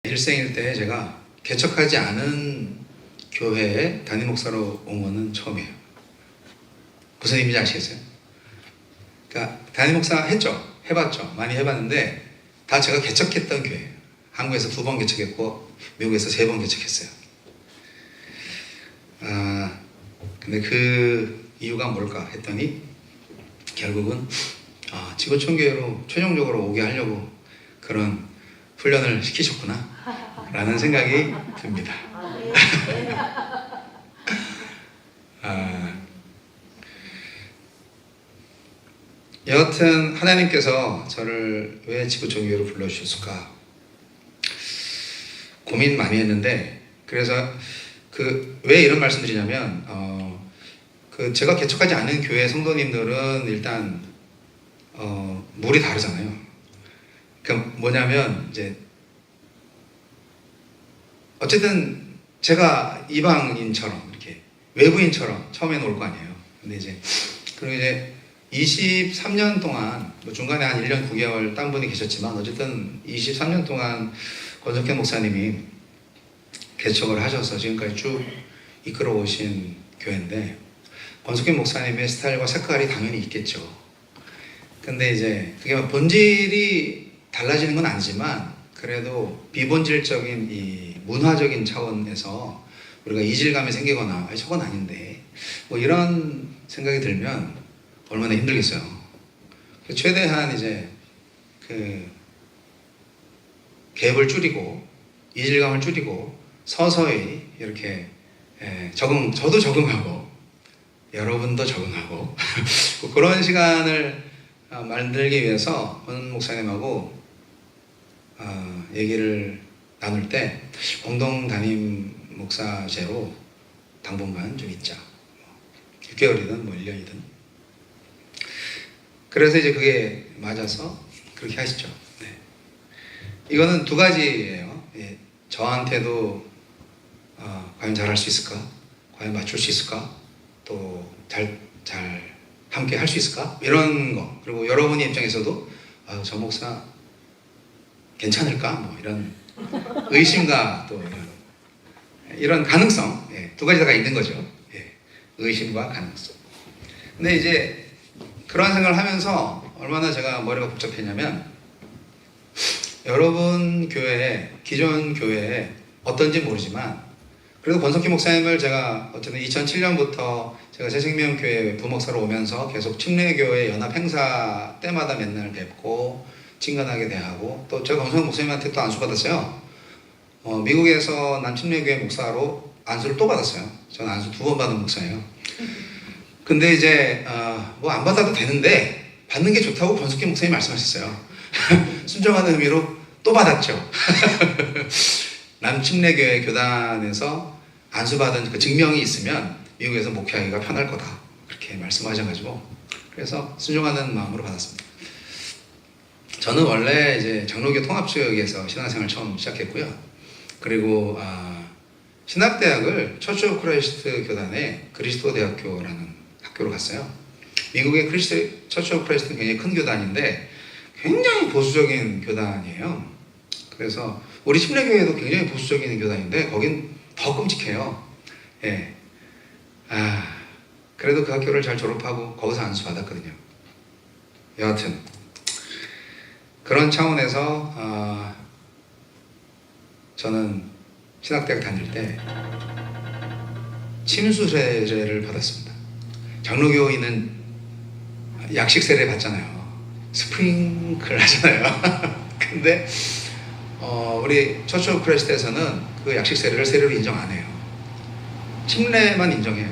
일생일 때 제가 개척하지 않은 교회에 담임 목사로 온 거는 처음이에요. 무슨 의미인지 아시겠어요? 그러니까 담임 목사 했죠. 해봤죠. 많이 해봤는데 다 제가 개척했던 교회예요. 한국에서 2번 개척했고 미국에서 3번 개척했어요. 근데 그 이유가 뭘까 했더니 결국은 지구촌교회로 최종적으로 오게 하려고 그런 훈련을 시키셨구나 라는 생각이 듭니다. 여하튼 하나님께서 저를 왜 지구촌교회로 불러주셨을까 고민 많이 했는데, 그래서 왜 이런 말씀 드리냐면 제가 개척하지 않은 교회 성도님들은 일단 물이 다르잖아요. 그러니까 뭐냐면 이제 어쨌든 제가 이방인처럼 이렇게 외부인처럼 처음에는 올 거 아니에요. 근데 이제 그리고 이제 23년 동안 뭐 중간에 한 1년 9개월 딴 분이 계셨지만 어쨌든 23년 동안 권석현 목사님이 개척을 하셔서 지금까지 쭉 이끌어 오신 교회인데, 권석현 목사님의 스타일과 색깔이 당연히 있겠죠. 근데 이제 그게 본질이 달라지는 건 아니지만 그래도 비본질적인 이 문화적인 차원에서 우리가 이질감이 생기거나 저건 아닌데 뭐 이런 생각이 들면 얼마나 힘들겠어요. 최대한 이제 갭을 줄이고 이질감을 줄이고 서서히 이렇게 저도 적응하고 여러분도 적응하고 그런 시간을 만들기 위해서 권 목사님하고 얘기를 나눌 때 공동 담임 목사제로 당분간 좀 있자. 6개월이든 뭐 1년이든. 그래서 이제 그게 맞아서 그렇게 하시죠. 네. 이거는 2가지예요. 예. 저한테도 과연 잘할 수 있을까? 과연 맞출 수 있을까? 또 잘 함께 할 수 있을까? 이런 거. 그리고 여러분의 입장에서도 저 목사 괜찮을까? 뭐 이런 의심과 또 이런 가능성. 예. 2가지 다가 있는 거죠. 예. 의심과 가능성. 근데 이제 그런 생각을 하면서 얼마나 제가 머리가 복잡했냐면, 여러분 교회에, 기존 교회에 어떤지 모르지만 그래도 권석희 목사님을 제가 어쨌든 2007년부터 제가 새생명교회 부목사로 오면서 계속 침례교회 연합 행사 때마다 맨날 뵙고 친근하게 대하고, 또 제가 권석희 목사님한테 또 안수 받았어요. 미국에서 남침례교회 목사로 안수를 또 받았어요. 저는 안수 2번 받은 목사예요. 근데 이제 뭐 안 받아도 되는데 받는 게 좋다고 권석희 목사님이 말씀하셨어요. 순종하는 의미로 또 받았죠. 남침례교회 교단에서 안수받은 그 증명이 있으면 미국에서 목회하기가 편할 거다, 그렇게 말씀하셔가지고 그래서 순종하는 마음으로 받았습니다. 저는 원래 이제 장로교 통합 측에서 신앙생활 처음 시작했고요. 그리고 신학대학을 처치 오브 크라이스트 교단의 그리스도 대학교라는 학교로 갔어요. 미국의 처치 오브 크라이스트는 굉장히 큰 교단인데 굉장히 보수적인 교단이에요. 그래서 우리 침례교회도 굉장히 보수적인 교단인데 거긴 더 끔찍해요. 예. 그래도 그 학교를 잘 졸업하고 거기서 안수 받았거든요. 여하튼 그런 차원에서 저는 신학대학 다닐 때 침수 세례를 받았습니다. 장로교인은 약식 세례 받잖아요. 스프링클 하잖아요. 근데 우리 처치 오브 크라이스트에서는 그 약식 세례를 세례로 인정 안 해요. 침례만 인정해요.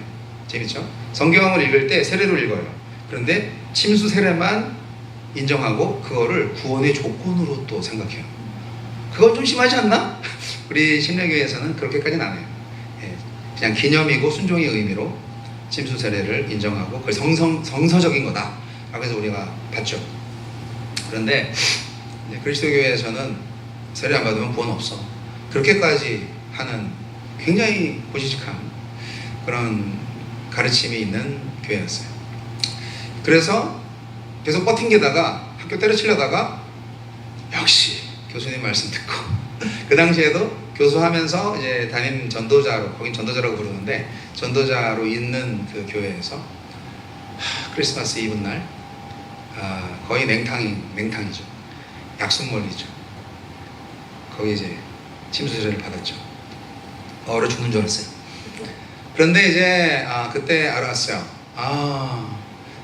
재밌죠? 성경을 읽을 때 세례로 읽어요. 그런데 침수 세례만 인정하고 그거를 구원의 조건으로 또 생각해요. 그건 좀 심하지 않나? 우리 침례교회에서는 그렇게까지는 안 해요. 예, 그냥 기념이고 순종의 의미로 침수 세례를 인정하고 그걸 성서적인 거다 라고 해서 우리가 받죠. 그런데 그리스도교회에서는 세례 안 받으면 구원 없어, 그렇게까지 하는 굉장히 고지식한 그런 가르침이 있는 교회였어요. 그래서 계속 버틴게다가 학교 때려치려다가 역시 교수님 말씀 듣고 그 당시에도 교수하면서 이제 담임 전도자로, 거긴 전도자라고 부르는데 전도자로 있는 그 교회에서 크리스마스 이브 날 거의 냉탕이죠. 약속몰이죠. 거기 이제 침수제를 받았죠. 얼어 죽는 줄 알았어요. 그런데 이제 그때 알았어요.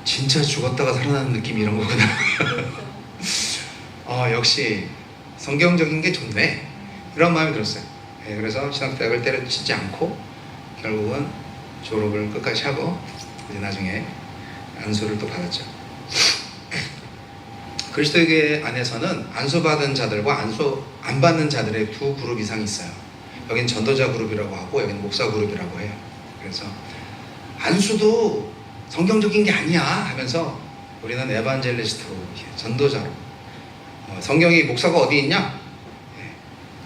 진짜 죽었다가 살아나는 느낌이 이런 거구나. 역시 성경적인 게 좋네, 이런 마음이 들었어요. 그래서 신학대학을 때려치지 않고 결국은 졸업을 끝까지 하고 이제 나중에 안수를 또 받았죠. 그리스도교회 안에서는 안수받은 자들과 안수 안 받는 자들의 두 그룹 이상이 있어요. 여긴 전도자 그룹이라고 하고 여기는 목사 그룹이라고 해요. 그래서 안수도 성경적인 게 아니야 하면서 우리는 에반젤리스트로, 전도자로, 성경이 목사가 어디 있냐?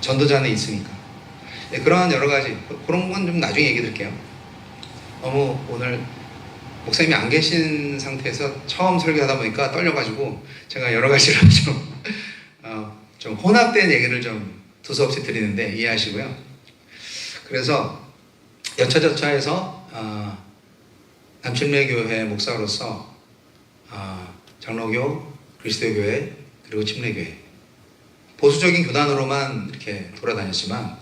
전도자는 있으니까. 그러한 여러 가지, 그런 건 좀 나중에 얘기 드릴게요. 너무 오늘 목사님이 안 계신 상태에서 처음 설교하다 보니까 떨려가지고 제가 여러 가지로 좀 혼합된 얘기를 좀 두서없이 드리는데 이해하시고요. 그래서 여차저차해서 남침례교회 목사로서 장로교, 그리스도교회, 그리고 침례교회 보수적인 교단으로만 이렇게 돌아다녔지만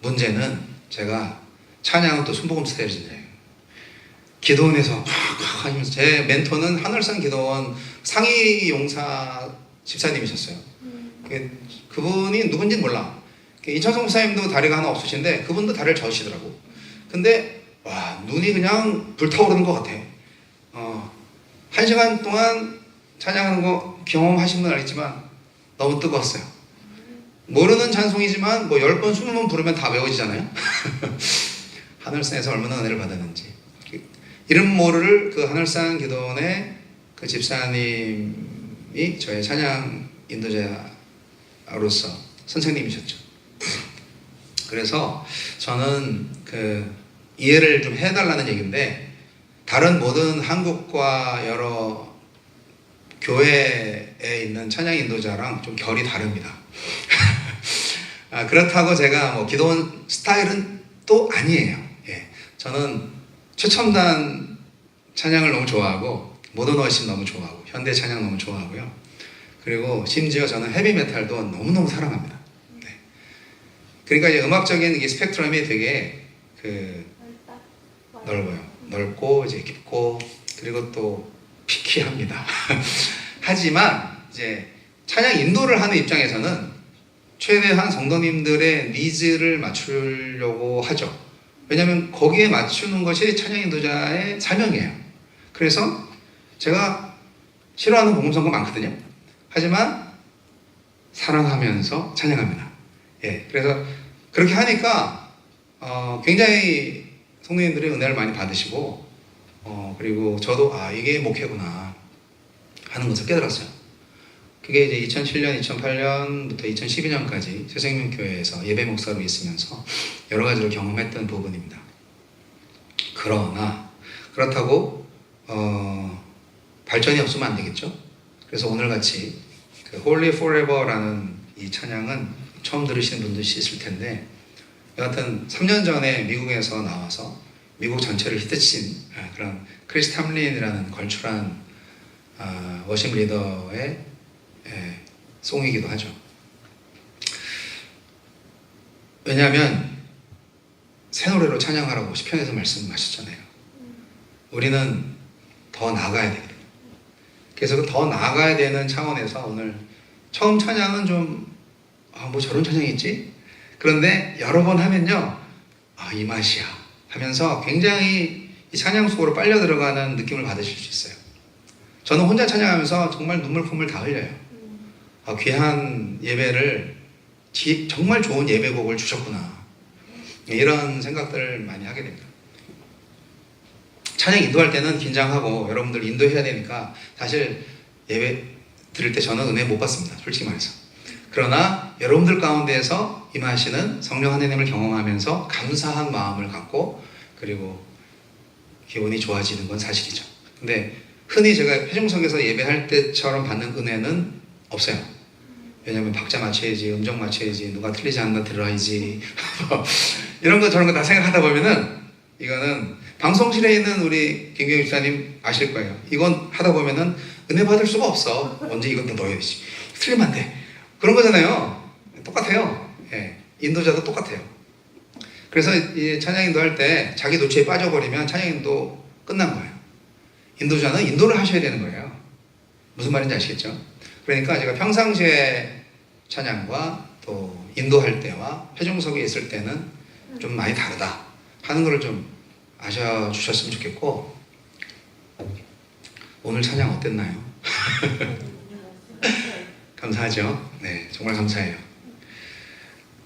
문제는 제가 찬양은 또 순복음 스타일이잖아요. 기도원에서 하면서 제 멘토는 하늘산 기도원 상위 용사 집사님이셨어요. 그분이 누군지는 몰라. 이천성 목사님도 다리가 하나 없으신데 그분도 다리를 저으시더라고. 근데 와, 눈이 그냥 불타오르는 것 같아. 1시간 동안 찬양하는 거 경험하신 분 알겠지만 너무 뜨거웠어요. 모르는 찬송이지만 뭐 10번 20번 부르면 다 외워지잖아요. 하늘산에서 얼마나 은혜를 받았는지. 이름 모를 그 하늘산 기도원의 그 집사님이 저의 찬양 인도자로서 선생님이셨죠. 그래서 저는 그 이해를 좀 해달라는 얘기인데, 다른 모든 한국과 여러 교회에 있는 찬양 인도자랑 좀 결이 다릅니다. 그렇다고 제가 뭐 기도원 스타일은 또 아니에요. 저는 최첨단 찬양을 너무 좋아하고 모던 워십 너무 좋아하고 현대 찬양 너무 좋아하고요. 그리고 심지어 저는 헤비메탈도 너무너무 사랑합니다. 그러니까 이제 음악적인 이 스펙트럼이 되게 넓어요. 넓고 이제 깊고 그리고 또 피키합니다. 하지만 이제 찬양 인도를 하는 입장에서는 최대한 성도님들의 니즈를 맞추려고 하죠. 왜냐하면 거기에 맞추는 것이 찬양 인도자의 사명이에요. 그래서 제가 싫어하는 복음성가 많거든요. 하지만 사랑하면서 찬양합니다. 그래서 그렇게 하니까 굉장히 성도님들이 은혜를 많이 받으시고 그리고 저도 이게 목회구나 하는 것을 깨달았어요. 그게 이제 2007년, 2008년부터 2012년까지 새생명교회에서 예배 목사로 있으면서 여러 가지를 경험했던 부분입니다. 그러나 그렇다고 발전이 없으면 안 되겠죠. 그래서 오늘같이 그 Holy Forever라는 이 찬양은 처음 들으시는 분들이 있을 텐데, 여하튼 3년 전에 미국에서 나와서 미국 전체를 히트친 그런 크리스 탐린이라는 걸출한 워십 리더의 송이기도 하죠. 왜냐하면 새 노래로 찬양하라고 시편에서 말씀하셨잖아요. 우리는 더 나아가야 됩니다. 그래서 그 더 나아가야 되는 차원에서 오늘 처음 찬양은 좀 뭐 저런 찬양이 있지? 그런데 여러 번 하면요, 이 맛이야 하면서 굉장히 이 찬양 속으로 빨려 들어가는 느낌을 받으실 수 있어요. 저는 혼자 찬양하면서 정말 눈물 콧물 다 흘려요. 귀한 예배를, 정말 좋은 예배곡을 주셨구나, 이런 생각들을 많이 하게 됩니다. 찬양 인도할 때는 긴장하고 여러분들 인도해야 되니까 사실 예배 드릴 때 저는 은혜 못 받습니다, 솔직히 말해서. 그러나 여러분들 가운데에서 임하시는 성령 하나님을 경험하면서 감사한 마음을 갖고 그리고 기분이 좋아지는 건 사실이죠. 근데 흔히 제가 회중석에서 예배할 때처럼 받는 은혜는 없어요. 왜냐면 박자 맞춰야지, 음정 맞춰야지, 누가 틀리지 않나 들어야지. 이런 거 저런 거 다 생각하다 보면은 이거는 방송실에 있는 우리 김경희 집사님 아실 거예요. 이건 하다 보면은 은혜 받을 수가 없어. 언제 이것도 넣어야지. 틀리면 안 돼. 그런 거잖아요. 똑같아요. 예. 인도자도 똑같아요. 그래서 이 찬양인도 할 때 자기 노치에 빠져버리면 찬양인도 끝난 거예요. 인도자는 인도를 하셔야 되는 거예요. 무슨 말인지 아시겠죠? 그러니까 제가 평상시에 찬양과 또 인도할 때와 회중석에 있을 때는 좀 많이 다르다 하는 걸 좀 아셔주셨으면 좋겠고, 오늘 찬양 어땠나요? 감사하죠? 네, 정말 감사해요.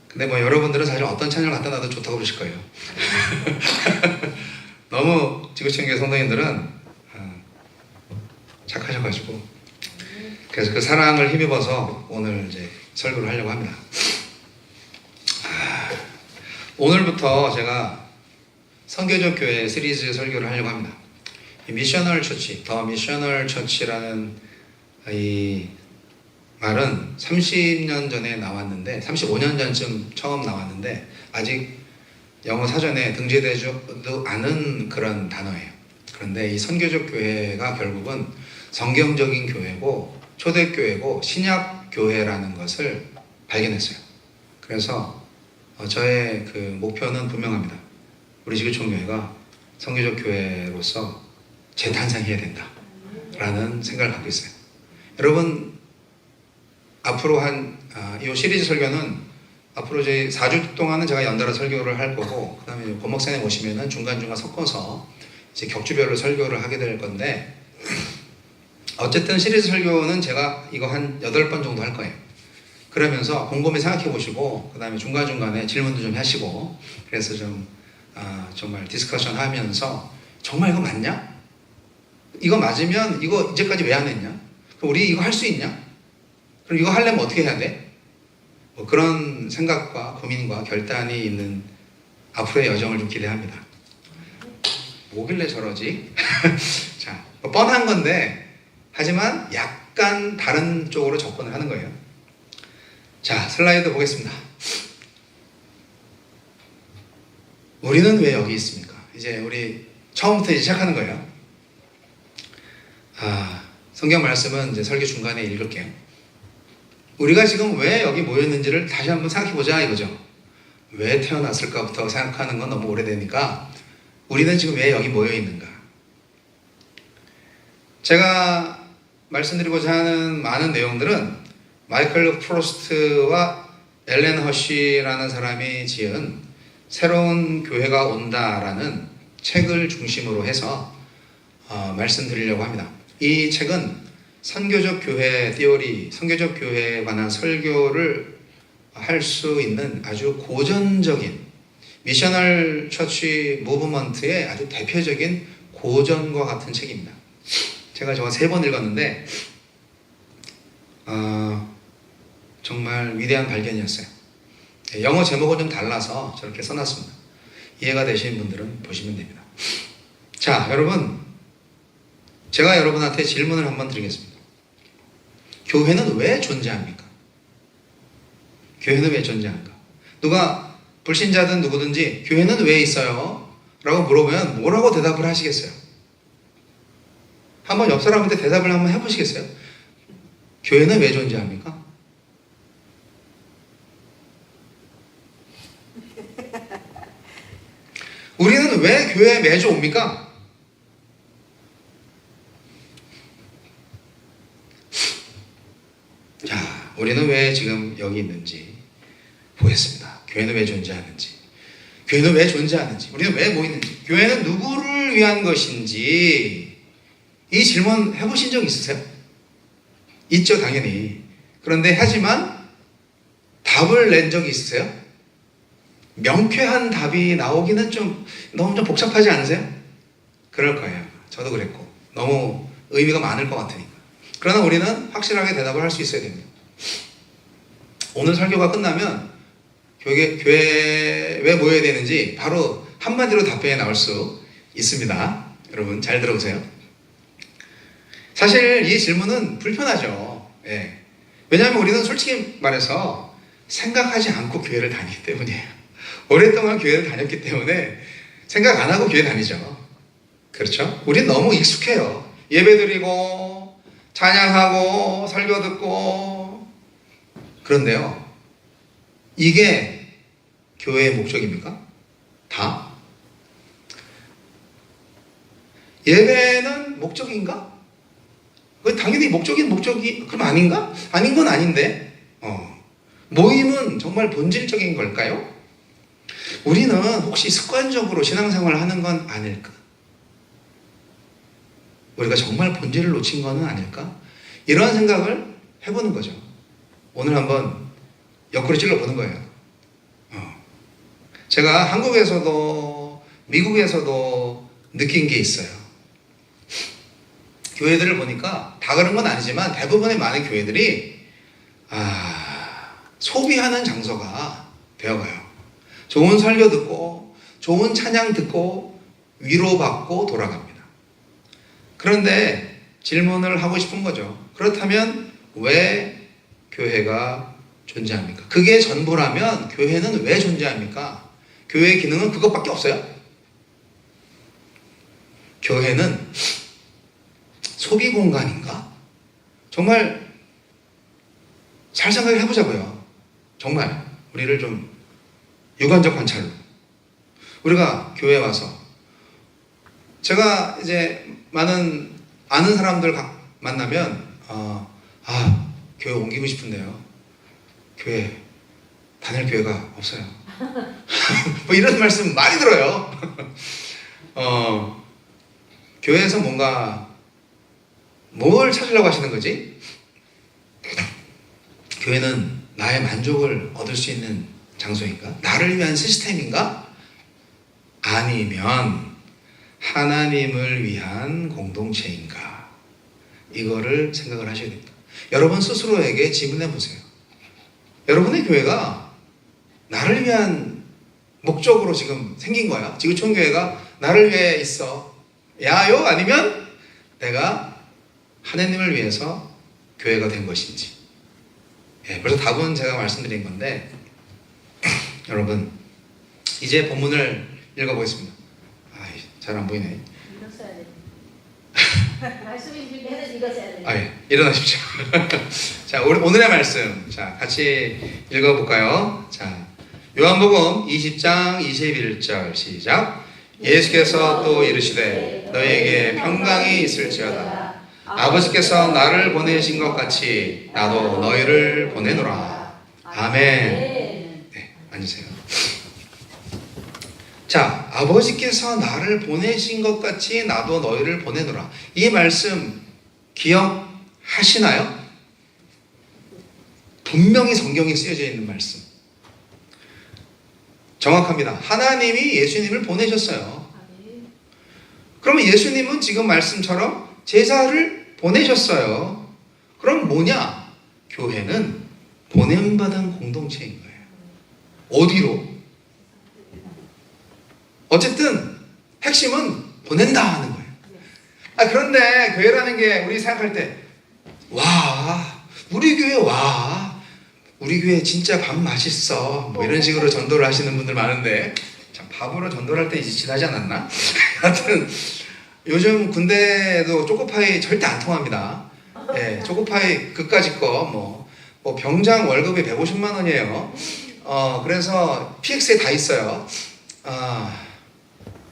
근데 뭐 여러분들은 사실 어떤 찬양을 갖다 놔도 좋다고 그러실 거예요. 너무 지구촌교회 성도님들은 착하셔가지고, 그래서 그 사랑을 힘입어서 오늘 이제 설교를 하려고 합니다. 오늘부터 제가 선교적 교회 시리즈 설교를 하려고 합니다. 이 미셔널 처치, 더 미셔널 처치라는 이 말은 30년 전에 나왔는데, 35년 전쯤 처음 나왔는데 아직 영어 사전에 등재되지도 않은 그런 단어예요. 그런데 이 선교적 교회가 결국은 성경적인 교회고 초대교회고 신약교회라는 것을 발견했어요. 그래서 저의 그 목표는 분명합니다. 우리 지구촌교회가 선교적 교회로서 재탄생해야 된다 라는 생각을 갖고 있어요. 여러분, 앞으로 이 시리즈 설교는 앞으로 저희 4주 동안은 제가 연달아 설교를 할 거고, 그 다음에 권 목사님 오시면은 중간중간 섞어서 이제 격주별로 설교를 하게 될 건데, 어쨌든 시리즈 설교는 제가 이거 한 8번 정도 할 거예요. 그러면서 곰곰이 생각해 보시고, 그 다음에 중간중간에 질문도 좀 하시고, 그래서 좀 정말 디스커션 하면서 정말 이거 맞냐? 이거 맞으면 이거 이제까지 왜 안 했냐? 그럼 우리 이거 할 수 있냐? 그럼 이거 하려면 어떻게 해야 돼? 뭐 그런 생각과 고민과 결단이 있는 앞으로의 여정을 좀 기대합니다. 뭐길래 저러지? 자, 뭐 뻔한 건데, 하지만 약간 다른 쪽으로 접근을 하는 거예요. 자, 슬라이드 보겠습니다. 우리는 왜 여기 있습니까? 이제 우리 처음부터 이제 시작하는 거예요. 성경 말씀은 이제 설교 중간에 읽을게요. 우리가 지금 왜 여기 모였는지를 다시 한번 생각해 보자 이거죠. 왜 태어났을까부터 생각하는 건 너무 오래되니까 우리는 지금 왜 여기 모여 있는가? 제가 말씀드리고자 하는 많은 내용들은 마이클 프로스트와 엘렌 허쉬라는 사람이 지은 새로운 교회가 온다라는 책을 중심으로 해서 말씀드리려고 합니다. 이 책은 선교적 교회 티오리, 선교적 교회에 관한 설교를 할 수 있는 아주 고전적인 미셔널 처치 무브먼트의 아주 대표적인 고전과 같은 책입니다. 제가 저거 3번 읽었는데 정말 위대한 발견이었어요. 영어 제목은 좀 달라서 저렇게 써놨습니다. 이해가 되시는 분들은 보시면 됩니다. 자, 여러분, 제가 여러분한테 질문을 한번 드리겠습니다. 교회는 왜 존재합니까? 교회는 왜 존재합니까? 누가 불신자든 누구든지 교회는 왜 있어요? 라고 물어보면 뭐라고 대답을 하시겠어요? 한번 옆 사람한테 대답을 한번 해보시겠어요? 교회는 왜 존재합니까? 우리는 왜 교회에 매주 옵니까? 자, 우리는 왜 지금 여기 있는지 보겠습니다. 교회는 왜 존재하는지, 교회는 왜 존재하는지, 우리는 왜 모이는지, 교회는 누구를 위한 것인지, 이 질문 해보신 적 있으세요? 있죠, 당연히. 그런데 하지만 답을 낸 적이 있으세요? 명쾌한 답이 나오기는 너무 좀 복잡하지 않으세요? 그럴 거예요. 저도 그랬고 너무 의미가 많을 것 같으니까. 그러나 우리는 확실하게 대답을 할 수 있어야 됩니다. 오늘 설교가 끝나면 교회에 왜 모여야 되는지 바로 한마디로 답변이 나올 수 있습니다. 여러분 잘 들어보세요. 사실 이 질문은 불편하죠. 예. 왜냐하면 우리는 솔직히 말해서 생각하지 않고 교회를 다니기 때문이에요. 오랫동안 교회를 다녔기 때문에 생각 안 하고 교회 다니죠. 그렇죠? 우린 너무 익숙해요. 예배드리고 찬양하고 설교 듣고. 그런데요, 이게 교회의 목적입니까? 다? 예배는 목적인가? 당연히 목적이 그럼 아닌가? 아닌 건 아닌데 모임은 정말 본질적인 걸까요? 우리는 혹시 습관적으로 신앙생활을 하는 건 아닐까? 우리가 정말 본질을 놓친 거는 아닐까? 이러한 생각을 해보는 거죠. 오늘 한번 옆구리 찔러보는 거예요. 제가 한국에서도 미국에서도 느낀 게 있어요. 교회들을 보니까 다 그런 건 아니지만 대부분의 많은 교회들이 소비하는 장소가 되어가요. 좋은 설교 듣고 좋은 찬양 듣고 위로받고 돌아갑니다. 그런데 질문을 하고 싶은 거죠. 그렇다면 왜 교회가 존재합니까? 그게 전부라면 교회는 왜 존재합니까? 교회의 기능은 그것밖에 없어요? 교회는 소비 공간인가? 정말 잘 생각을 해보자고요. 정말 우리를 좀 유관적 관찰로. 우리가 교회에 와서 제가 이제 많은 아는 사람들 만나면 교회 옮기고 싶은데요. 교회 다닐 교회가 없어요. 뭐 이런 말씀 많이 들어요. 교회에서 뭔가 뭘 찾으려고 하시는 거지? 교회는 나의 만족을 얻을 수 있는 장소인가? 나를 위한 시스템인가? 아니면 하나님을 위한 공동체인가? 이거를 생각을 하셔야 됩니다. 여러분 스스로에게 질문해 보세요. 여러분의 교회가 나를 위한 목적으로 지금 생긴 거야? 지구촌 교회가 나를 위해 있어 야요? 아니면 내가 하나님을 위해서 교회가 된 것인지. 벌써 답은 제가 말씀드린 건데 여러분 이제 본문을 읽어보겠습니다. 잘 안 보이네. 읽었어야 돼. 말씀이 주면 읽었어야 돼. 일어나십시오. 자, 오늘의 말씀 같이 읽어볼까요? 자, 요한복음 20장 21절 시작. 예수께서 또 이르시되 너희에게 평강이 있을지어다. 아버지께서 나를 보내신 것 같이 나도 너희를 보내노라. 아멘. 네, 앉으세요. 자, 아버지께서 나를 보내신 것 같이 나도 너희를 보내노라. 이 말씀 기억하시나요? 분명히 성경에 쓰여져 있는 말씀. 정확합니다. 하나님이 예수님을 보내셨어요. 그러면 예수님은 지금 말씀처럼 제자를 보내셨어요. 그럼 뭐냐? 교회는 보냄받은 공동체인 거예요. 어디로? 어쨌든 핵심은 보낸다 하는 거예요. 그런데 교회라는 게 우리 생각할 때 우리 교회 우리 교회 진짜 밥 맛있어 뭐 이런 식으로 전도를 하시는 분들 많은데 참 밥으로 전도를 할 때 이제 지나지 않았나? 하여튼 요즘 군대도 초코파이 절대 안 통합니다. 초코파이 그까짓 거 뭐 병장 월급이 150만 원이에요. 그래서 PX에 다 있어요.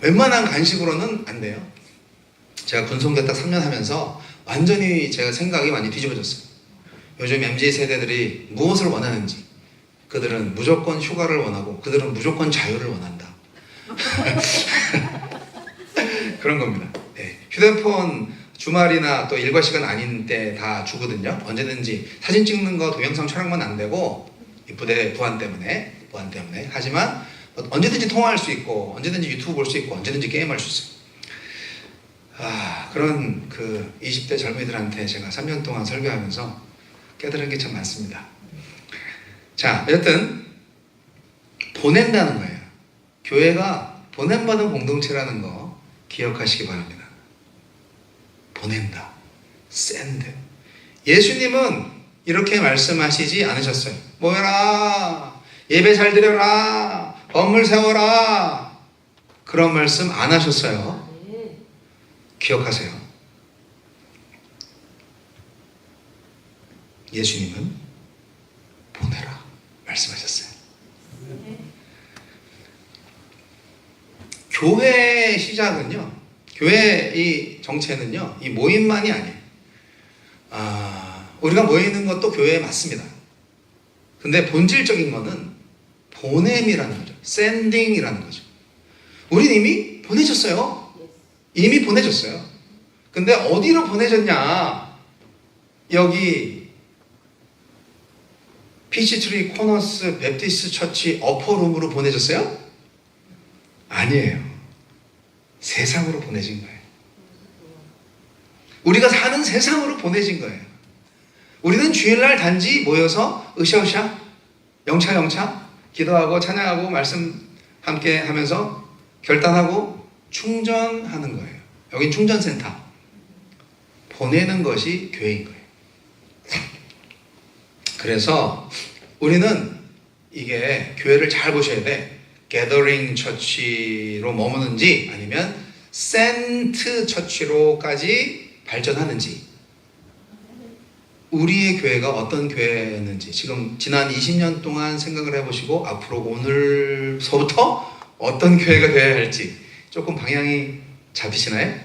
웬만한 간식으로는 안 돼요. 제가 군송대 딱 3년 하면서 완전히 제가 생각이 많이 뒤집어졌어요. 요즘 MZ 세대들이 무엇을 원하는지. 그들은 무조건 휴가를 원하고 그들은 무조건 자유를 원한다. 그런 겁니다. 휴대폰 주말이나 또 일과 시간 아닌 때 다 주거든요. 언제든지 사진 찍는 거 동영상 촬영만 안 되고 부대 보안 때문에 하지만 언제든지 통화할 수 있고 언제든지 유튜브 볼 수 있고 언제든지 게임할 수 있어요. 그런 20대 젊은이들한테 제가 3년 동안 설교하면서 깨달은 게 참 많습니다. 자, 여튼 보낸다는 거예요. 교회가 보냄받은 공동체라는 거 기억하시기 바랍니다. 보낸다. send. 예수님은 이렇게 말씀하시지 않으셨어요. 모여라, 예배 잘 드려라, 건물 세워라, 그런 말씀 안 하셨어요. 기억하세요. 예수님은 보내라 말씀하셨어요. 교회의 시작은요, 교회 이 정체는요, 이 모임만이 아니에요. 우리가 모이는 것도 교회에 맞습니다. 근데 본질적인 거는 보냄이라는 거죠. 샌딩이라는 거죠. 우린 이미 보내졌어요. 이미 보내졌어요. 근데 어디로 보내졌냐? 여기 피치트리 코너스 베프티스트 처치 어퍼룸으로 보내졌어요? 아니에요. 세상으로 보내진 거예요. 우리가 사는 세상으로 보내진 거예요. 우리는 주일날 단지 모여서 으쌰으쌰, 영차 기도하고 찬양하고 말씀 함께 하면서 결단하고 충전하는 거예요. 여긴 충전센터. 보내는 것이 교회인 거예요. 그래서 우리는 이게 교회를 잘 보셔야 돼. 게더링 처치로 머무는지 아니면 센트 처치로까지 발전하는지, 우리의 교회가 어떤 교회였는지 지금 지난 20년 동안 생각을 해보시고 앞으로 오늘서부터 어떤 교회가 되어야 할지 조금 방향이 잡히시나요?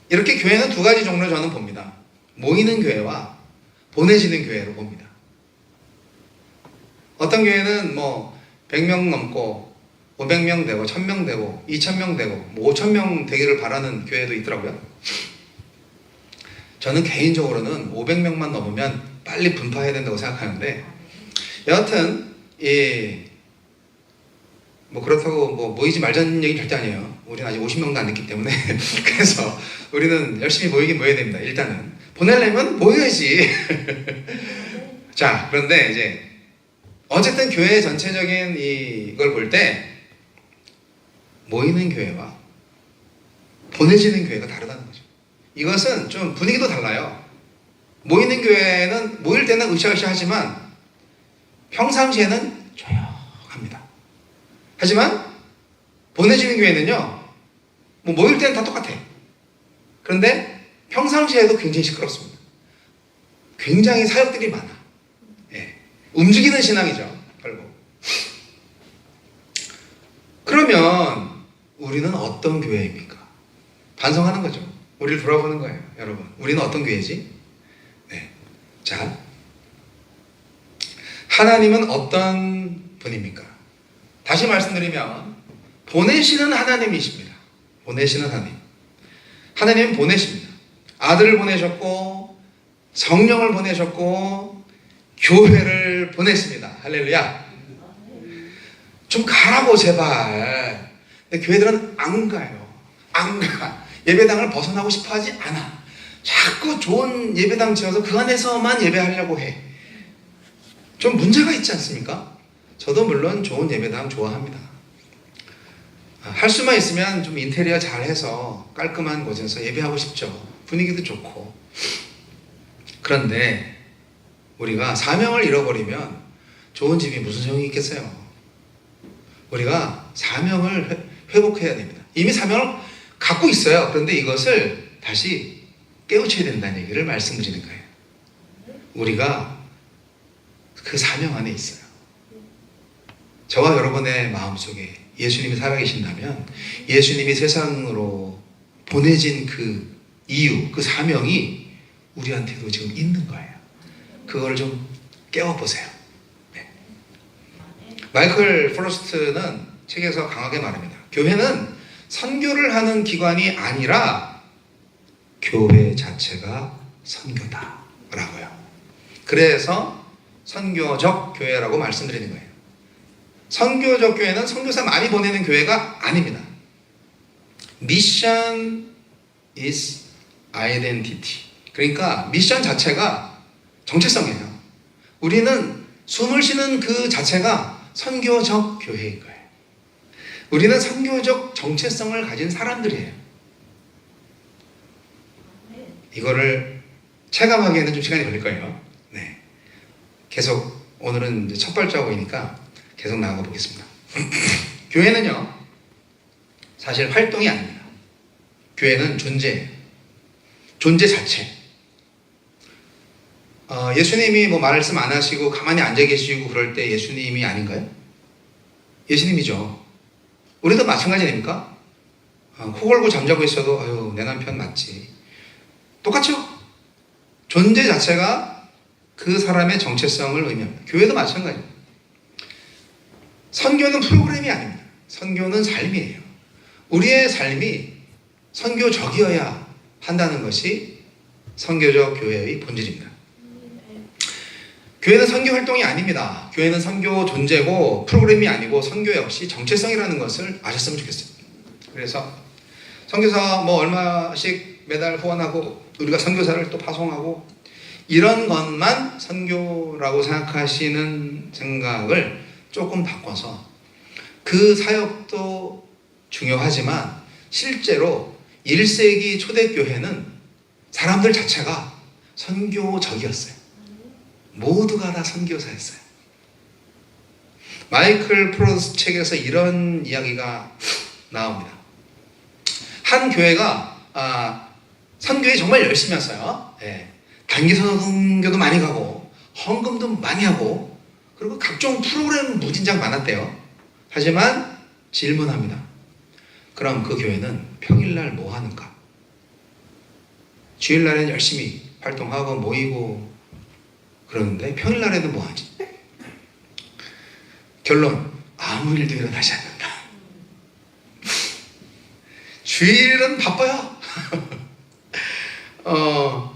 이렇게 교회는 두 가지 종류로 저는 봅니다. 모이는 교회와 보내지는 교회로 봅니다. 어떤 교회는 뭐 100명 넘고 500명 되고 1000명 되고 2000명 되고 뭐 5000명 되기를 바라는 교회도 있더라고요. 저는 개인적으로는 500명만 넘으면 빨리 분파해야 된다고 생각하는데, 여하튼 뭐 그렇다고 뭐 모이지 말자는 얘기 절대 아니에요. 우리는 아직 50명도 안 됐기 때문에 그래서 우리는 열심히 모이긴 모여야 됩니다. 일단은 보내려면 모여야지. 자, 그런데 이제 어쨌든 교회 전체적인 이걸 볼 때 모이는 교회와 보내지는 교회가 다르다는 거죠. 이것은 좀 분위기도 달라요. 모이는 교회는 모일 때는 으쌰으쌰 하지만 평상시에는 조용합니다. 하지만 보내지는 교회는요, 뭐 모일 때는 다 똑같아. 그런데 평상시에도 굉장히 시끄럽습니다. 굉장히 사역들이 많아. 움직이는 신앙이죠, 결국. 그러면 우리는 어떤 교회입니까? 반성하는 거죠. 우리를 돌아보는 거예요, 여러분. 우리는 어떤 교회지? 자, 하나님은 어떤 분입니까? 다시 말씀드리면 보내시는 하나님이십니다. 보내시는 하나님. 하나님은 보내십니다. 아들을 보내셨고 성령을 보내셨고 교회를 보냈습니다. 할렐루야. 좀 가라고 제발. 근데 교회들은 안 가요. 안 가. 예배당을 벗어나고 싶어 하지 않아. 자꾸 좋은 예배당 지어서 그 안에서만 예배하려고 해. 좀 문제가 있지 않습니까? 저도 물론 좋은 예배당 좋아합니다. 할 수만 있으면 좀 인테리어 잘해서 깔끔한 곳에서 예배하고 싶죠. 분위기도 좋고. 그런데 우리가 사명을 잃어버리면 좋은 집이 무슨 소용이 있겠어요? 우리가 사명을 회복해야 됩니다. 이미 사명을 갖고 있어요. 그런데 이것을 다시 깨우쳐야 된다는 얘기를 말씀드리는 거예요. 우리가 그 사명 안에 있어요. 저와 여러분의 마음속에 예수님이 살아계신다면 예수님이 세상으로 보내진 그 이유, 그 사명이 우리한테도 지금 있는 거예요. 그거를 좀 깨워보세요. 네. 마이클 프로스트는 책에서 강하게 말합니다. 교회는 선교를 하는 기관이 아니라 교회 자체가 선교다 라고요. 그래서 선교적 교회라고 말씀드리는 거예요. 선교적 교회는 선교사 많이 보내는 교회가 아닙니다. Mission is identity. 그러니까 미션 자체가 정체성이에요. 우리는 숨을 쉬는 그 자체가 선교적 교회인 거예요. 우리는 선교적 정체성을 가진 사람들이에요. 이거를 체감하기에는 좀 시간이 걸릴 거예요. 네. 계속 오늘은 이제 첫 발자국이니까 계속 나아가 보겠습니다. 교회는요, 사실 활동이 아닙니다. 교회는 존재예요. 존재 자체. 예수님이 뭐 말씀 안 하시고 가만히 앉아 계시고 그럴 때 예수님이 아닌가요? 예수님이죠. 우리도 마찬가지 아닙니까? 코 골고 잠자고 있어도 아유 내 남편 맞지. 똑같죠? 존재 자체가 그 사람의 정체성을 의미합니다. 교회도 마찬가지입니다. 선교는 프로그램이 아닙니다. 선교는 삶이에요. 우리의 삶이 선교적이어야 한다는 것이 선교적 교회의 본질입니다. 교회는 선교 활동이 아닙니다. 교회는 선교 존재고 프로그램이 아니고 선교 역시 정체성이라는 것을 아셨으면 좋겠어요. 그래서 선교사 뭐 얼마씩 매달 후원하고 우리가 선교사를 또 파송하고 이런 것만 선교라고 생각하시는 생각을 조금 바꿔서 그 사역도 중요하지만 실제로 1세기 초대교회는 사람들 자체가 선교적이었어요. 모두가 다 선교사였어요. 마이클 프로스 책에서 이런 이야기가 나옵니다. 한 교회가 선교에 정말 열심히 했어요. 예. 단기 선교도 많이 가고 헌금도 많이 하고 그리고 각종 프로그램 무진장 많았대요. 하지만 질문합니다. 그럼 그 교회는 평일날 뭐 하는가? 주일날에는 열심히 활동하고 모이고 그러는데 평일날에는 뭐 하지? 결론, 아무 일도 일어나지 않는다. 주일은 바빠요.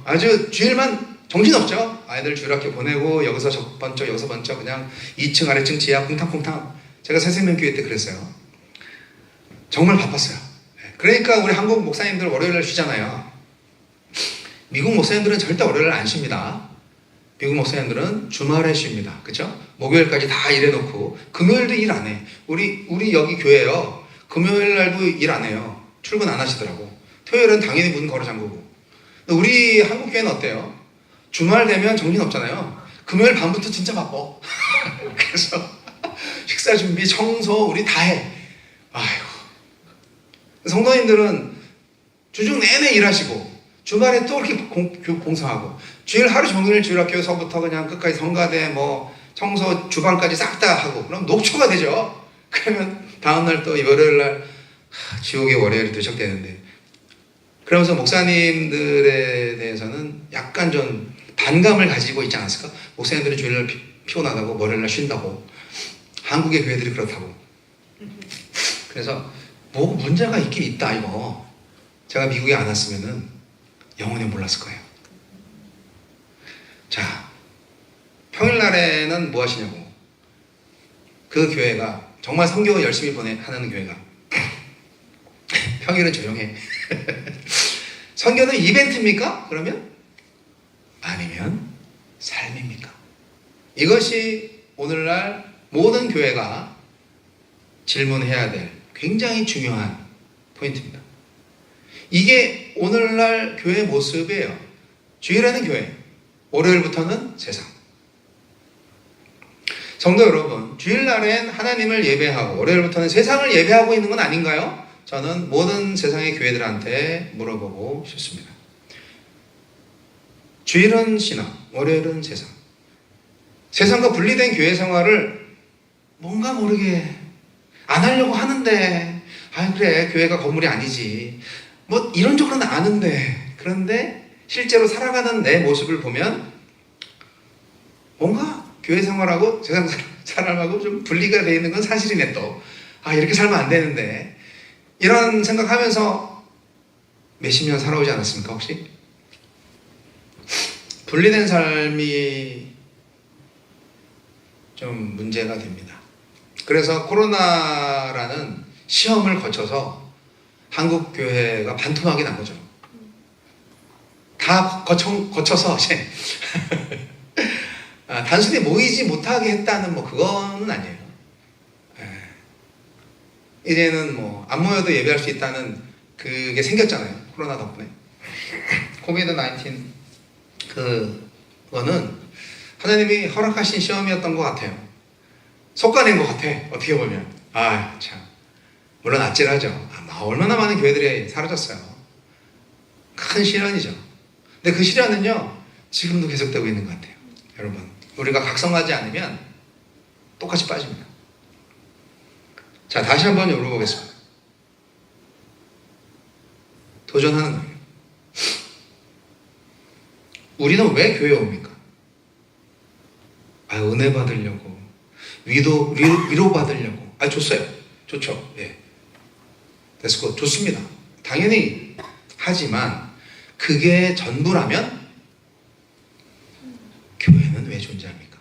아주 주일만 정신없죠. 아이들 주일학교 보내고 여기서 저 번쩍 여기서 번쩍 그냥 2층 아래층 지하 쿵탕쿵탕. 제가 새생명교회 때 그랬어요. 정말 바빴어요. 그러니까 우리 한국 목사님들 월요일날 쉬잖아요. 미국 목사님들은 절대 월요일날 안 쉽니다. 미국 목사님들은 주말에 쉽니다. 그렇죠? 목요일까지 다 일해놓고 금요일도 일 안 해. 우리 여기 교회요. 금요일날도 일 안 해요. 출근 안 하시더라고. 토요일은 당연히 문 걸어 잠그고. 우리 한국 교회는 어때요? 주말 되면 정신없잖아요. 금요일 밤부터 진짜 바빠. 그래서 식사 준비, 청소 우리 다 해. 아이고. 성도님들은 주중 내내 일하시고 주말에 또 이렇게 봉사하고 주일 하루 종일 주일학교에서부터 그냥 끝까지 성가대 뭐 청소 주방까지 싹 다 하고 그럼 녹초가 되죠. 그러면 다음날 또 월요일날 지옥의 월요일이 도착되는데 그러면서 목사님들에 대해서는 약간 좀 반감을 가지고 있지 않았을까? 목사님들은 주일날 피곤하다고 월요일날 쉰다고 한국의 교회들이 그렇다고 그래서 뭐 문제가 있긴 있다 이거 제가 미국에 안 왔으면은 영원히 몰랐을 거예요. 자, 평일날에는 뭐 하시냐고. 그 교회가 정말 선교 열심히 하는 교회가 평일은 조용해. 선교는 이벤트입니까? 그러면? 아니면 삶입니까? 이것이 오늘날 모든 교회가 질문해야 될 굉장히 중요한 포인트입니다. 이게 오늘날 교회 모습이에요. 주일에는 교회, 월요일부터는 세상. 성도 여러분, 주일날엔 하나님을 예배하고 월요일부터는 세상을 예배하고 있는 건 아닌가요? 저는 모든 세상의 교회들한테 물어보고 싶습니다. 주일은 신앙, 월요일은 세상. 세상과 분리된 교회 생활을 뭔가 모르게 안 하려고 하는데 그래 교회가 건물이 아니지 뭐 이론적으로는 아는데 그런데 실제로 살아가는 내 모습을 보면 뭔가 교회 생활하고 세상 사람하고 좀 분리가 되어 있는 건 사실이네 또. 이렇게 살면 안 되는데 이런 생각하면서 몇십 년 살아오지 않았습니까 혹시? 분리된 삶이 좀 문제가 됩니다. 그래서 코로나라는 시험을 거쳐서 한국 교회가 반토막이 난 거죠. 다 거쳐서 이제 단순히 모이지 못하게 했다는 뭐 그거는 아니에요. 이제는 뭐 안 모여도 예배할 수 있다는 그게 생겼잖아요. 코로나 덕분에. 코비드 19 그거는 하나님이 허락하신 시험이었던 것 같아요. 속가낸 것 같아. 어떻게 보면. 아, 참. 물론 아찔하죠. 얼마나 많은 교회들이 사라졌어요. 큰 시련이죠. 근데 그 시련은요, 지금도 계속되고 있는 것 같아요. 여러분, 우리가 각성하지 않으면 똑같이 빠집니다. 자, 다시 한번 물어보겠습니다. 도전하는 거예요. 우리는 왜 교회에 옵니까? 은혜 받으려고, 위로 받으려고. 좋어요. 좋죠. 예. That's good. 좋습니다. 당연히 하지만 그게 전부라면 교회는 왜 존재합니까?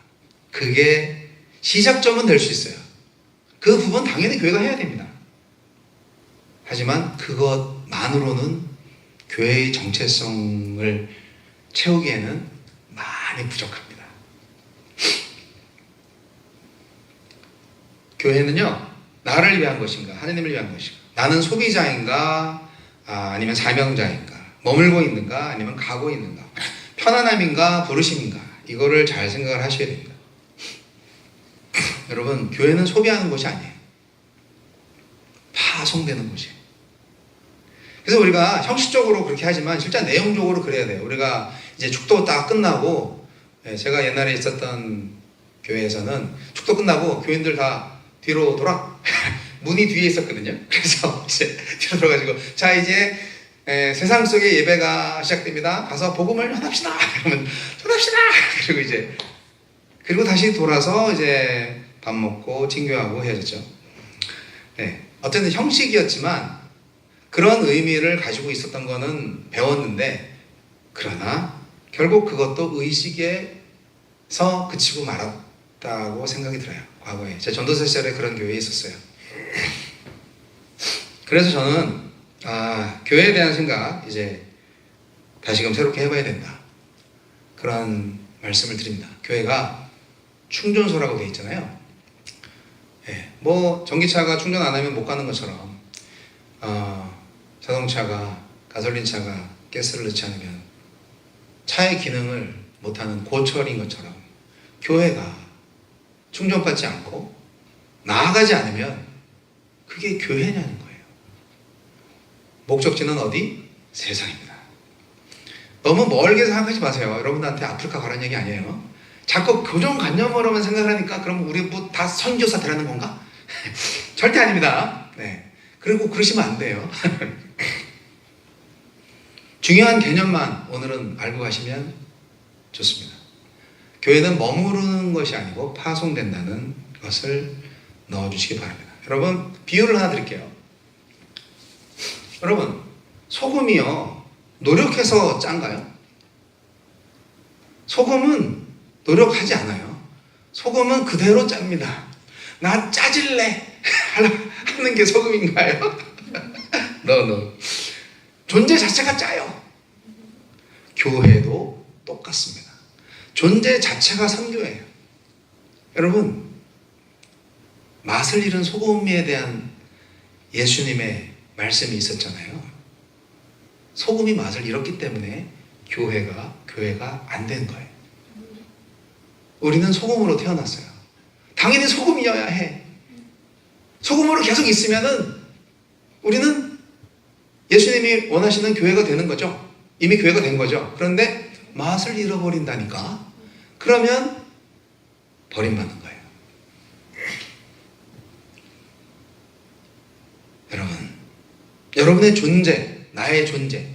그게 시작점은 될 수 있어요. 그 부분 당연히 교회가 해야 됩니다. 하지만 그것만으로는 교회의 정체성을 채우기에는 많이 부족합니다. 교회는요, 나를 위한 것인가, 하나님을 위한 것인가, 나는 소비자인가, 아니면 사명자인가, 머물고 있는가, 아니면 가고 있는가, 편안함인가, 부르심인가, 이거를 잘 생각을 하셔야 됩니다. 여러분, 교회는 소비하는 곳이 아니에요. 파송되는 곳이에요. 그래서 우리가 형식적으로 그렇게 하지만 실제 내용적으로 그래야 돼요. 우리가 이제 축도 딱 끝나고, 제가 옛날에 있었던 교회에서는 축도 끝나고 교인들 다 뒤로 돌아. 문이 뒤에 있었거든요. 그래서 이제 뒤로 돌아가지고, 자, 이제 세상 속의 예배가 시작됩니다. 가서 복음을 전합시다. 그러면 전합시다. 그리고 다시 돌아서 이제 밥 먹고 친교하고 헤어졌죠. 네, 어쨌든 형식이었지만 그런 의미를 가지고 있었던 거는 배웠는데, 그러나 결국 그것도 의식에서 그치고 말았다고 생각이 들어요. 과거에 제 전도사 시절에 그런 교회에 있었어요. 그래서 저는 교회에 대한 생각 이제 다시금 새롭게 해봐야 된다, 그런 말씀을 드립니다. 교회가 충전소라고 되어 있잖아요. 뭐 전기차가 충전 안 하면 못 가는 것처럼, 자동차가, 가솔린차가 가스를 넣지 않으면 차의 기능을 못하는 고철인 것처럼, 교회가 충전받지 않고 나아가지 않으면 그게 교회냐는 거예요. 목적지는 어디? 세상입니다. 너무 멀게 생각하지 마세요. 여러분들한테 아프리카 가라는 얘기 아니에요. 자꾸 고정관념으로만 생각을 하니까 그럼 우리 뭐 다 선교사 되라는 건가? 절대 아닙니다. 네. 그리고 그러시면 안 돼요. 중요한 개념만 오늘은 알고 가시면 좋습니다. 교회는 머무르는 것이 아니고 파송된다는 것을 넣어주시기 바랍니다. 여러분, 비유를 하나 드릴게요. 여러분, 소금이요, 노력해서 짠가요? 소금은 노력하지 않아요. 소금은 그대로 짭니다. 나 짜질래 하는 게 소금인가요? No. 존재 자체가 짜요. 교회도 똑같습니다. 존재 자체가 선교예요. 여러분, 맛을 잃은 소금에 대한 예수님의 말씀이 있었잖아요. 소금이 맛을 잃었기 때문에 교회가 안 된 거예요. 우리는 소금으로 태어났어요. 당연히 소금이어야 해. 소금으로 계속 있으면은 우리는 예수님이 원하시는 교회가 되는 거죠. 이미 교회가 된 거죠. 그런데 맛을 잃어버린다니까? 그러면 버림받는 거예요. 여러분의 존재, 나의 존재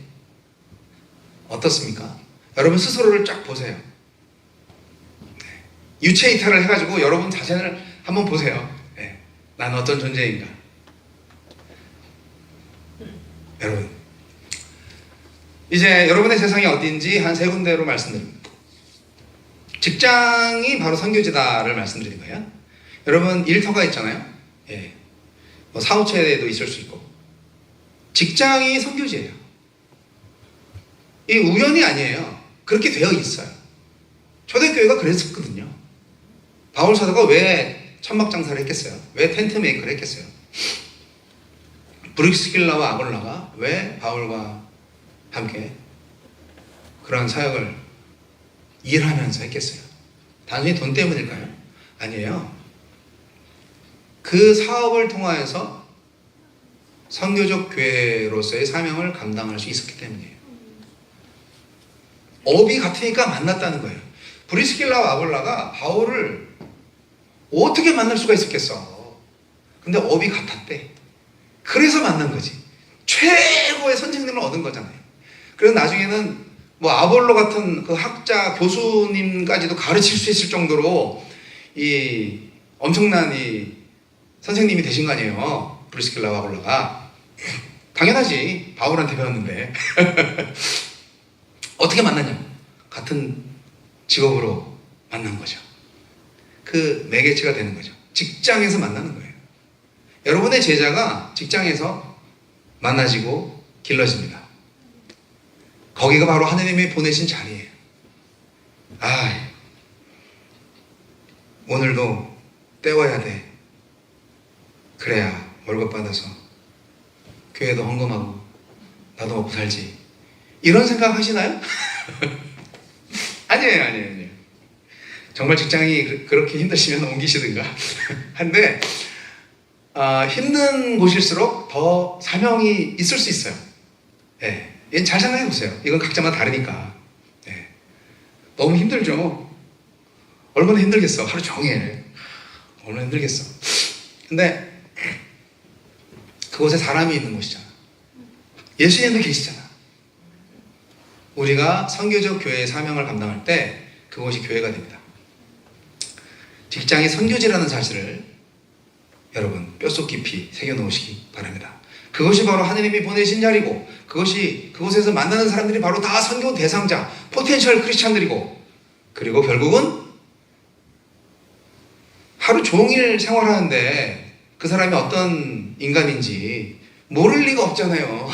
어떻습니까? 여러분 스스로를 쫙 보세요. 유체 이탈을 해가지고 여러분 자신을 한번 보세요. 난 어떤 존재인가? 여러분, 이제 여러분의 세상이 어딘지 한 세 군데로 말씀드립니다. 직장이 바로 선교지다를 말씀드린 거예요. 여러분, 일터가 있잖아요. 뭐 사무처에도 있을 수 있고. 직장이 선교지예요. 이 우연이 아니에요. 그렇게 되어 있어요. 초대교회가 그랬었거든요. 바울 사도가 왜 천막장사를 했겠어요? 왜 텐트 메이커를 했겠어요? 브릭스길라와 아골라가 왜 바울과 함께 그런 사역을 일하면서 했겠어요? 단순히 돈 때문일까요? 아니에요. 그 사업을 통하여서 선교적 교회로서의 사명을 감당할 수 있었기 때문이에요. 업이 같으니까 만났다는 거예요. 브리스길라와 아굴라가 바울을 어떻게 만날 수가 있었겠어? 근데 업이 같았대. 그래서 만난 거지. 최고의 선생님을 얻은 거잖아요. 그래서 나중에는 뭐 아볼로 같은 그 학자, 교수님까지도 가르칠 수 있을 정도로 이 엄청난 이 선생님이 되신 거 아니에요. 브리스길라와 아굴라가. 당연하지. 바울한테 배웠는데. 어떻게 만났냐? 같은 직업으로 만난 거죠. 그 매개체가 되는 거죠. 직장에서 만나는 거예요. 여러분의 제자가 직장에서 만나지고 길러집니다. 거기가 바로 하나님이 보내신 자리예요. 오늘도 때워야 돼. 그래야 월급 받아서 교회도 헌금하고 나도 먹고 살지. 이런 생각 하시나요? 아니에요. 정말 직장이 그렇게 힘드시면 옮기시든가. 한데 힘든 곳일수록 더 사명이 있을 수 있어요. 예. 잘 생각해 보세요. 이건 각자마다 다르니까. 예. 너무 힘들죠. 얼마나 힘들겠어. 하루 종일. 얼마나 힘들겠어. 근데 그곳에 사람이 있는 곳이잖아. 예수님도 계시잖아. 우리가 선교적 교회의 사명을 감당할 때 그곳이 교회가 됩니다. 직장이 선교지라는 사실을 여러분 뼛속 깊이 새겨놓으시기 바랍니다. 그것이 바로 하나님이 보내신 자리고, 그곳에서 만나는 사람들이 바로 다 선교 대상자, 포텐셜 크리스찬들이고, 그리고 결국은 하루 종일 생활하는데 그 사람이 어떤 인간인지 모를 리가 없잖아요.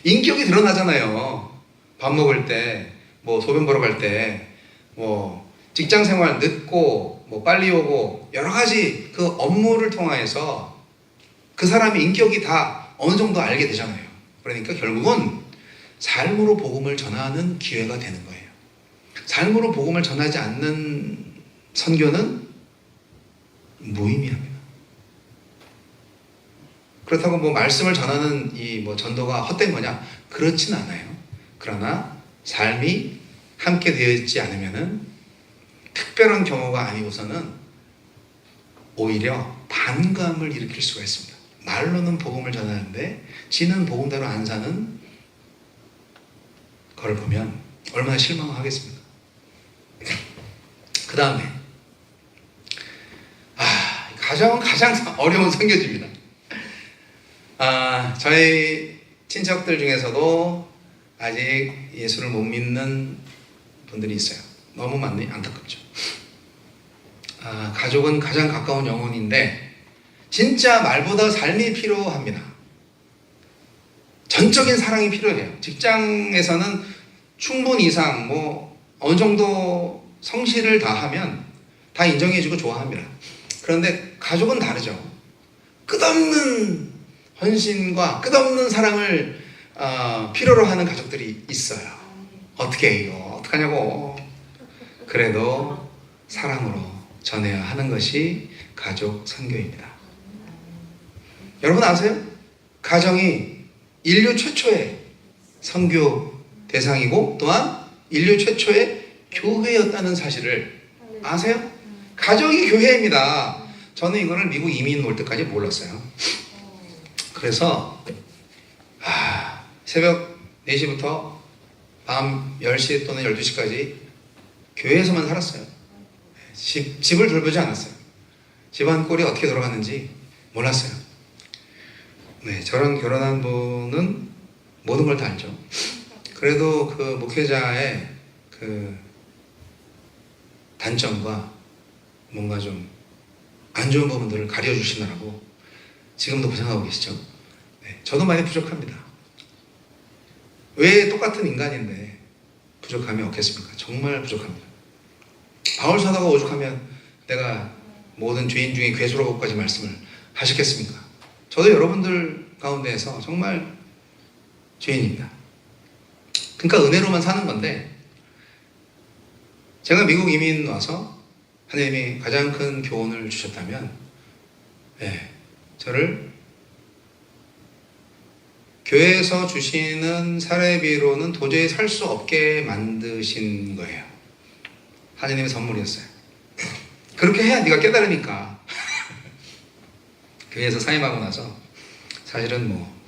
인격이 드러나잖아요. 밥 먹을 때, 뭐 소변 보러 갈 때, 뭐 직장 생활 늦고, 뭐 빨리 오고, 여러 가지 그 업무를 통해서 그 사람의 인격이 다 어느 정도 알게 되잖아요. 그러니까 결국은 삶으로 복음을 전하는 기회가 되는 거예요. 삶으로 복음을 전하지 않는 선교는 무의미합니다. 그렇다고 뭐 말씀을 전하는 이 뭐 전도가 헛된 거냐? 그렇진 않아요. 그러나 삶이 함께 되어 있지 않으면은 특별한 경우가 아니고서는 오히려 반감을 일으킬 수가 있습니다. 말로는 복음을 전하는데 지는 복음대로 안 사는 걸 보면 얼마나 실망하겠습니까? 그 다음에 가정은 가장 어려운 선교지입니다. 저희 친척들 중에서도 아직 예수를 못 믿는 분들이 있어요. 너무 많네. 안타깝죠. 가족은 가장 가까운 영혼인데 진짜 말보다 삶이 필요합니다. 전적인 사랑이 필요해요. 직장에서는 충분 이상 뭐 어느 정도 성실을 다하면 다 인정해주고 좋아합니다. 그런데 가족은 다르죠. 끝없는 헌신과 끝없는 사랑을 필요로 하는 가족들이 있어요. 어떻게 해요? 어떡하냐고. 그래도 사랑으로 전해야 하는 것이 가족 선교입니다. 여러분 아세요? 가정이 인류 최초의 선교 대상이고 또한 인류 최초의 교회였다는 사실을 아세요? 가정이 교회입니다. 저는 이거를 미국 이민 올 때까지 몰랐어요. 그래서 새벽 4시부터 밤 10시 또는 12시까지 교회에서만 살았어요. 집을 돌보지 않았어요. 집안 꼴이 어떻게 돌아갔는지 몰랐어요. 네, 저랑 결혼한 분은 모든 걸 다 알죠. 그래도 그 목회자의 그 단점과 뭔가 좀 안 좋은 부분들을 가려주시느라고 지금도 고생하고 계시죠. 네, 저도 많이 부족합니다. 왜 똑같은 인간인데 부족함이 없겠습니까? 정말 부족합니다. 바울 사도가 오죽하면 내가 모든 죄인 중에 괴수라고까지 말씀을 하셨겠습니까? 저도 여러분들 가운데에서 정말 죄인입니다. 그러니까 은혜로만 사는 건데, 제가 미국 이민 와서 하나님이 가장 큰 교훈을 주셨다면, 저를 교회에서 주시는 사례비로는 도저히 살 수 없게 만드신 거예요. 하나님의 선물이었어요. 그렇게 해야 네가 깨달으니까. 교회에서 사임하고 나서 사실은 뭐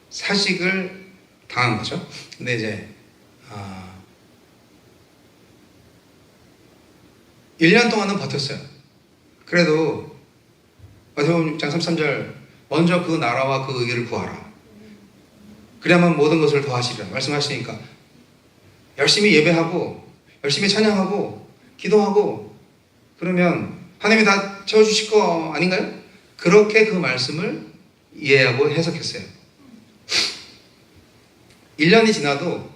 사직을 당한 거죠. 근데 이제 1년 동안은 버텼어요. 그래도 마태복음 6장 33절, 먼저 그 나라와 그 의를 구하라. 그래야만 모든 것을 더하시리라 말씀하시니까 열심히 예배하고 열심히 찬양하고 기도하고 그러면 하나님이 다 채워주실 거 아닌가요? 그렇게 그 말씀을 이해하고 해석했어요. 1년이 지나도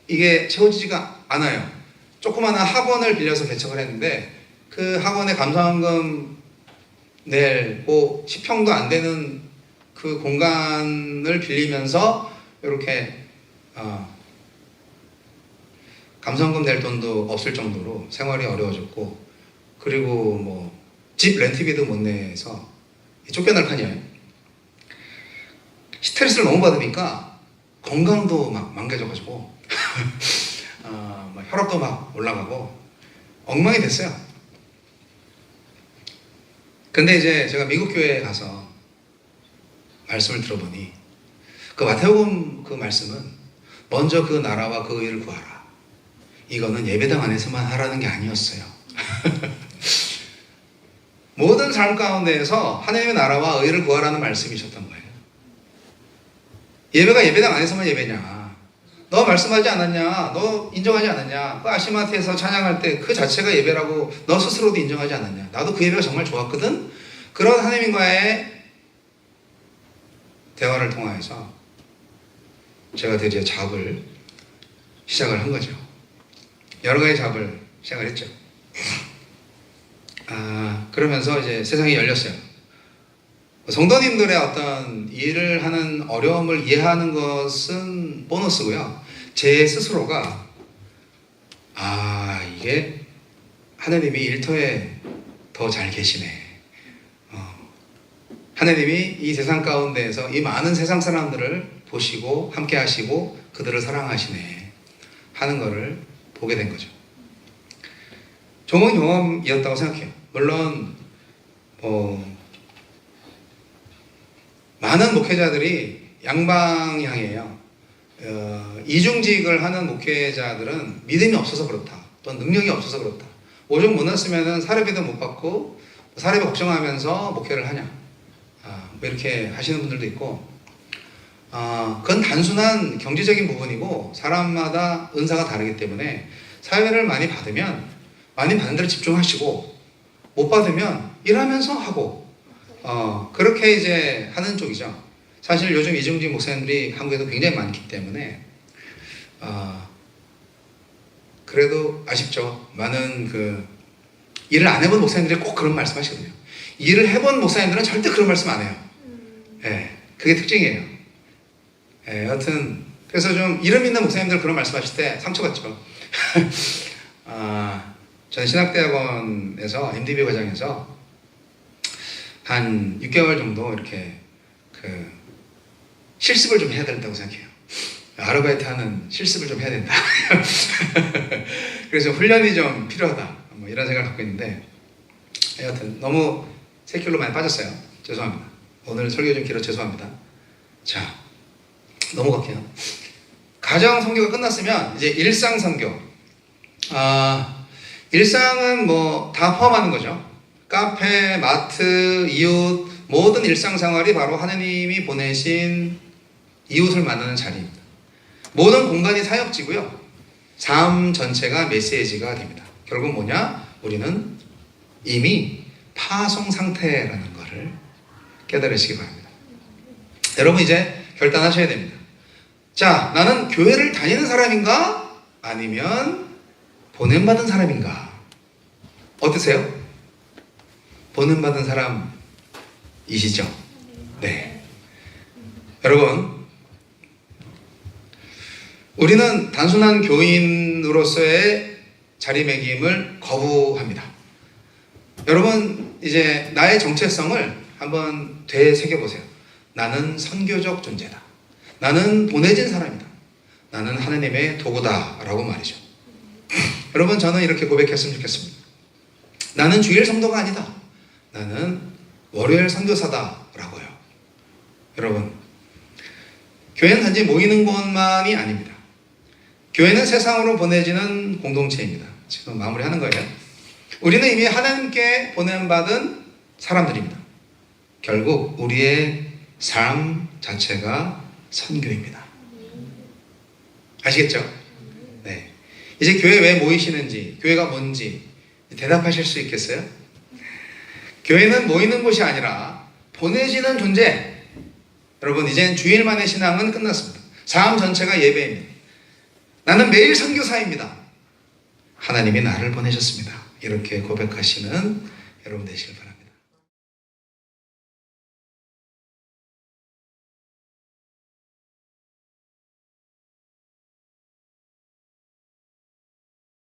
이게 채워지지가 않아요. 조그마한 학원을 빌려서 개척을 했는데 그 학원에 감사원금 내고 10평도 안 되는 그 공간을 빌리면서 이렇게 감사원금 낼 돈도 없을 정도로 생활이 어려워졌고, 그리고 뭐 집 렌트비도 못 내서 쫓겨날 판이에요. 스트레스를 너무 받으니까 건강도 막 망가져가지고 막 혈압도 막 올라가고 엉망이 됐어요. 근데 이제 제가 미국 교회에 가서 말씀을 들어보니 그 마태복음 그 말씀은 먼저 그 나라와 그 의를 구하라, 이거는 예배당 안에서만 하라는 게 아니었어요. 모든 삶 가운데에서 하나님의 나라와 의를 구하라는 말씀이셨던 거예요. 예배가 예배당 안에서만 예배냐? 너 말씀하지 않았냐? 너 인정하지 않았냐? 그 아시마트에서 찬양할 때 그 자체가 예배라고 너 스스로도 인정하지 않았냐? 나도 그 예배가 정말 좋았거든? 그런 하나님과의 대화를 통하여서 제가 드디어 잡을 시작을 한 거죠. 여러 가지 잡을 시작을 했죠. 그러면서 이제 세상이 열렸어요. 성도님들의 어떤 일을 하는 어려움을 이해하는 것은 보너스고요. 제 스스로가 이게 하나님이 일터에 더 잘 계시네. 하나님이 이 세상 가운데에서 이 많은 세상 사람들을 보시고 함께 하시고 그들을 사랑하시네 하는 것을 보게 된 거죠. 좋은 경험이었다고 생각해요. 물론 많은 목회자들이 양방향이에요. 이중직을 하는 목회자들은 믿음이 없어서 그렇다, 또 능력이 없어서 그렇다, 오직 못 났으면 사례비도 못 받고 사례비 걱정하면서 목회를 하냐, 뭐 이렇게 하시는 분들도 있고, 그건 단순한 경제적인 부분이고 사람마다 은사가 다르기 때문에 사회를 많이 받으면 많이 받는 대로 집중하시고, 못 받으면 일하면서 하고, 그렇게 이제 하는 쪽이죠. 사실 요즘 이중직 목사님들이 한국에도 굉장히 많기 때문에 그래도 아쉽죠. 많은 일을 안 해본 목사님들이 꼭 그런 말씀 하시거든요. 일을 해본 목사님들은 절대 그런 말씀 안 해요. 그게 특징이에요. 여하튼 그래서 좀 이름 있는 목사님들 그런 말씀 하실 때 상처받죠. 저는 신학대학원에서 MDB 과정에서 한 6개월 정도 이렇게 실습을 좀 해야 된다고 생각해요. 아르바이트 하는 실습을 좀 해야 된다. 그래서 훈련이 좀 필요하다, 뭐 이런 생각을 갖고 있는데, 여하튼 너무 세큐로 많이 빠졌어요. 죄송합니다. 오늘 설교 좀 길어 죄송합니다. 자, 넘어갈게요. 가정 선교가 끝났으면 이제 일상 선교. 일상은 뭐 다 포함하는 거죠. 카페, 마트, 이웃, 모든 일상생활이 바로 하나님이 보내신 이웃을 만나는 자리입니다. 모든 공간이 사역지고요. 삶 전체가 메시지가 됩니다. 결국 뭐냐? 우리는 이미 파송 상태라는 것을 깨달으시기 바랍니다. 여러분 이제 결단하셔야 됩니다. 자, 나는 교회를 다니는 사람인가? 아니면 보냄받은 사람인가? 어떠세요? 보냄받은 사람이시죠? 네. 여러분, 우리는 단순한 교인으로서의 자리매김을 거부합니다. 여러분, 이제 나의 정체성을 한번 되새겨보세요. 나는 선교적 존재다. 나는 보내진 사람이다. 나는 하나님의 도구다. 라고 말이죠. 여러분, 저는 이렇게 고백했으면 좋겠습니다. 나는 주일 성도가 아니다. 나는 월요일 선교사다. 라고요. 여러분, 교회는 단지 모이는 곳만이 아닙니다. 교회는 세상으로 보내지는 공동체입니다. 지금 마무리하는 거예요. 우리는 이미 하나님께 보냄받은 사람들입니다. 결국 우리의 삶 자체가 선교입니다. 아시겠죠? 네. 이제 교회 왜 모이시는지, 교회가 뭔지 대답하실 수 있겠어요? 교회는 모이는 곳이 아니라 보내지는 존재. 여러분, 이젠 주일만의 신앙은 끝났습니다. 삶 전체가 예배입니다. 나는 매일 선교사입니다. 하나님이 나를 보내셨습니다. 이렇게 고백하시는 여러분 되시길 바랍니다.